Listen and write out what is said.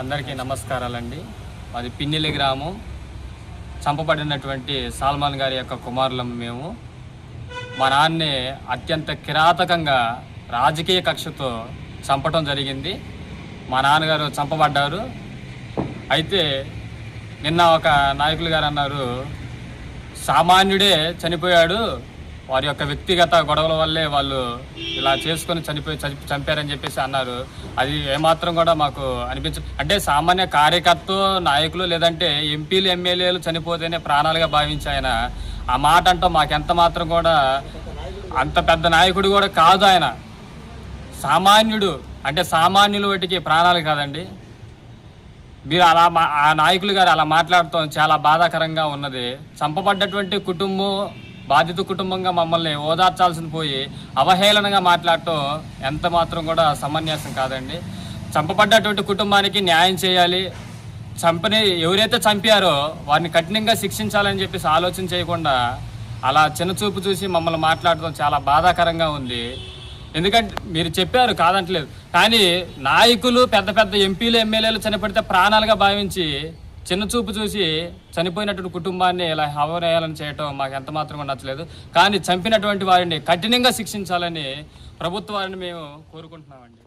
అందరికీ నమస్కారాలండి. మాది పిన్నెల్లి గ్రామం. చంపబడినటువంటి సాల్మాన్ గారి యొక్క కుమారులం మేము. మా నాన్నే అత్యంత కిరాతకంగా రాజకీయ కక్షతో చంపటం జరిగింది. మా నాన్నగారు చంపబడ్డారు. అయితే నిన్న ఒక నాయకులు గారు అన్నారు, సామాన్యుడే చనిపోయాడు, వారి యొక్క వ్యక్తిగత గొడవల వల్లే వాళ్ళు ఇలా చేసుకొని చంపారని చెప్పేసి అన్నారు. అది ఏమాత్రం కూడా మాకు అంటే సామాన్య కార్యకర్త నాయకులు లేదంటే ఎంపీలు ఎమ్మెల్యేలు చనిపోతేనే ప్రాణాలుగా భావించి ఆయన ఆ మాట అంటూ మాకెంత మాత్రం కూడా అంత పెద్ద నాయకుడు కూడా కాదు. ఆయన సామాన్యుడు, అంటే సామాన్యులు వాటికి ప్రాణాలు కాదండి. మీరు అలా ఆ నాయకులు గారు అలా మాట్లాడటం చాలా బాధాకరంగా ఉన్నది. చంపబడ్డటువంటి కుటుంబం బాధిత కుటుంబంగా మమ్మల్ని ఓదార్చాల్సింది పోయి అవహేళనగా మాట్లాడటం ఎంత మాత్రం కూడా సమంజసం కాదండి. చంపబడ్డటువంటి కుటుంబానికి న్యాయం చేయాలి. ఎవరైతే చంపారో వారిని కఠినంగా శిక్షించాలని చెప్పేసి ఆలోచన చేయకుండా అలా చిన్నచూపు చూసి మమ్మల్ని మాట్లాడటం చాలా బాధాకరంగా ఉంది. ఎందుకంటే మీరు చెప్పారు కాదంటలేదు, కానీ నాయకులు పెద్ద పెద్ద ఎంపీలు ఎమ్మెల్యేలు చనిపడితే ప్రాణాలుగా భావించి చిన్న చూపు చూసి చనిపోయినటువంటి కుటుంబాన్ని ఇలా హవరేయాలని చేయటం మాకు ఎంత మాత్రం నచ్చలేదు. కానీ చంపినటువంటి వారిని కఠినంగా శిక్షించాలని ప్రభుత్వాన్ని మేము కోరుకుంటున్నామండి.